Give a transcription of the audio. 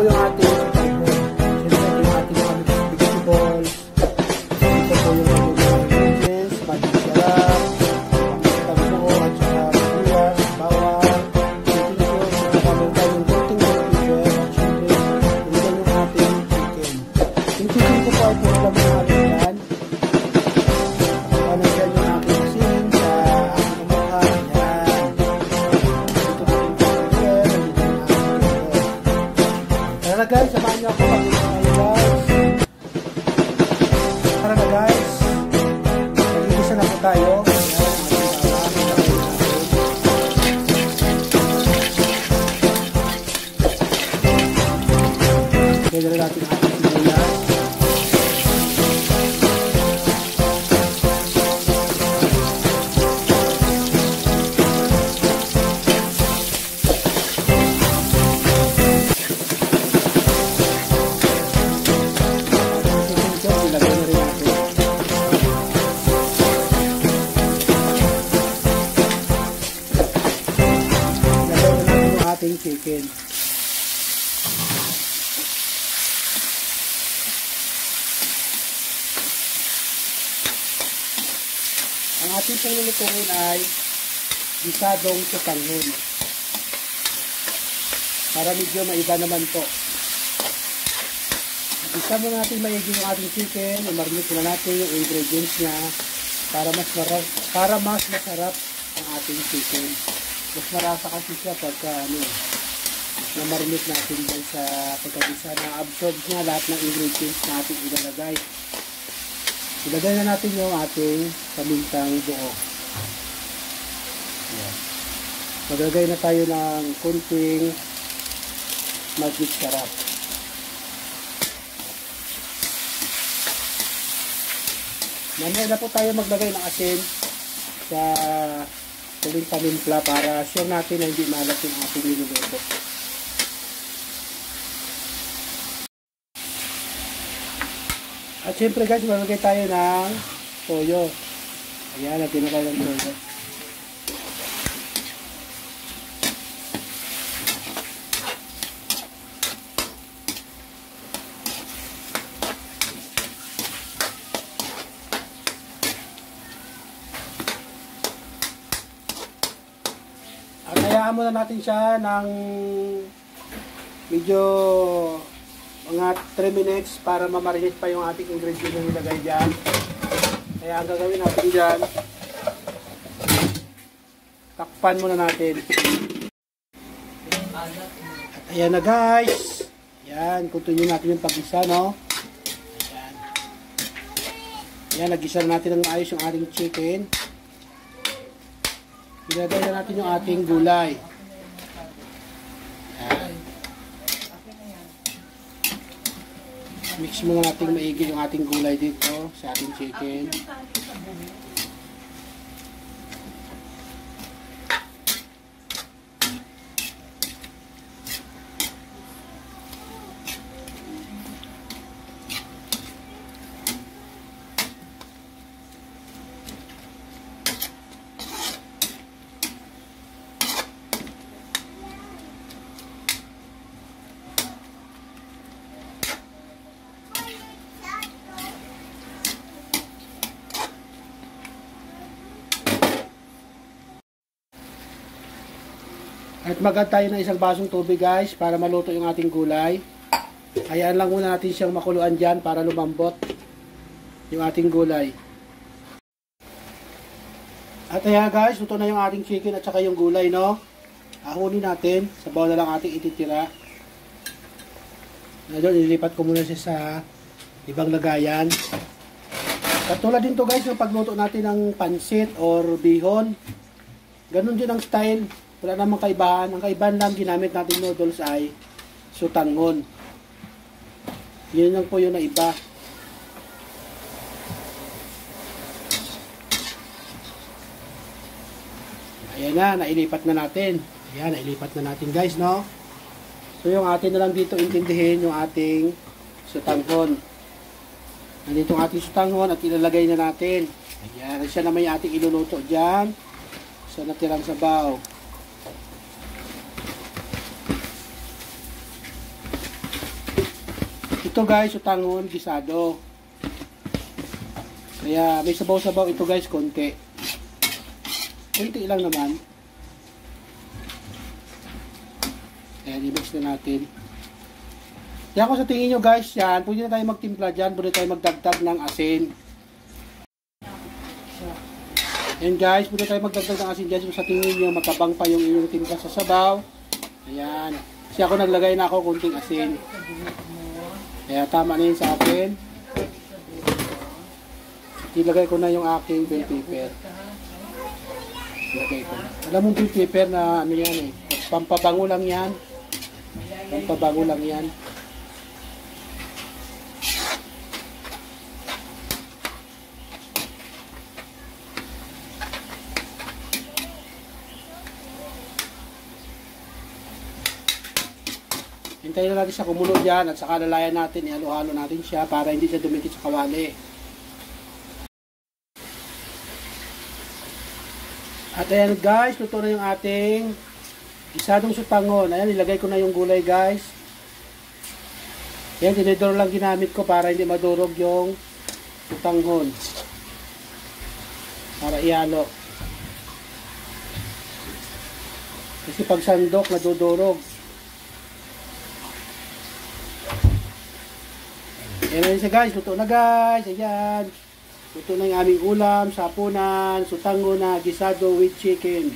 po yung ating table. Siyempre, yung ating mga vegetables. Ito po yung ingredients, magic sarap, pangitabuo, at saka sibuyas, bawang, chicken cubes, at saka meron tayong coating bell pepper, at siyempre, nilagyan yung ating chicken. Yung chicken ko po ay puro lang mga halos yan. Ano dyan yung ating asin sa ating kamukha. Yan. Dito po yung pepper, nandito yung ating pepper. Tara na guys, samahan niyo ako mag-isa guys. Tara na guys. Nag-igisa na po tayo. Kaya na natin ang ating sibuyas. Chicken. Ang ating panglulutuin ay gisadong tutanghon. Para medyo maiba naman po. Isa mo natin maigi yung ating chicken, i-marinate na natin yung ingredients niya para mas masarap ang ating chicken. Mas marasa kasi siya pagka na-marinate natin dyan sa pagkabisa na absorb niya lahat ng ingredients na ating ilalagay. Ilagay na natin yung ating pamintang buo. Ayan. Maglagay na tayo ng kunting magic sarap. Mamaya na po tayo maglagay ng asin sa tuling panimpla para sure natin na hindi malat yung ating niluluto. At syempre guys, maglagay tayo ng toyo. Ayan, natin na tayo ng toyo. Hayaan muna natin siya ng medyo mga 3 minutes para mamarinate pa yung ating ingredients na nilagay dyan. Kaya ang gagawin natin dyan, takpan muna natin. At ayan na guys. Ayan, continue natin yung pag-isa, no? Ayan. Ayan, nag-isa natin ng ayos yung ating chicken. Ilagay na natin yung ating gulay. Ayan. Mix muna natin maigi yung ating gulay dito sa ating chicken. At magad tayo ng isang basong tubig guys para maluto yung ating gulay. Hayaan lang muna natin siyang makuluan dyan para lumambot yung ating gulay. At ayan guys, luto na yung ating chicken at saka yung gulay, no? Ahunin natin. Sa bowl na lang ating ititira. Ngayon, ililipat ko muna siya sa ibang lagayan. Katulad din to guys yung pagluto natin ng pansit or bihon. Ganun din ang style. Wala namang kaibahan. Ang kaibahan lang ginamit natin noodles ay sutanghon. Yun lang po yung naiba. Ayan na, nailipat na natin. Ayan, nailipat na natin guys, no? So yung atin na lang dito intindihin yung ating sutanghon. Nandito ang ating sutanghon at ilalagay na natin. Ayan, siya naman yung ating iluluto dyan sa natirang sabaw. Ito guys, utangon, gisado. Kaya may sabaw-sabaw ito guys, konti. Konti lang naman. Ayan, i-mix na natin. Yan kung sa tingin nyo guys, yan, pwede na tayo magtimpla dyan, pwede tayo magdagdag ng asin. Ayan guys, pwede tayo magdagdag ng asin dyan, so sa tingin nyo, matabang pa yung inyong timpla sa sabaw. Ayan. Kasi ako naglagay na ako kunting asin. Kaya tama na yun sa akin. Ilagay ko na yung aking bell pepper. Ilagay ko na. Alam mo bell pepper na ano yan eh. Pampabango lang yan. Pampabango lang yan. Hintayin na natin siya kumulo dyan at saka lalayan natin, ihalo-halo natin siya para hindi siya dumikit sa kawali. At ayan guys, luto na yung ating gisadong sutangon. Ayan, ilagay ko na yung gulay guys. Ayan, tinidor lang ginamit ko para hindi madurog yung sutangon. Para ihalo. Kasi pag sandok, nadudurog. Ayan na siya guys, luto na guys. Ayan. Luto na yung aming ulam, sapunan, sutango na gisado with chicken.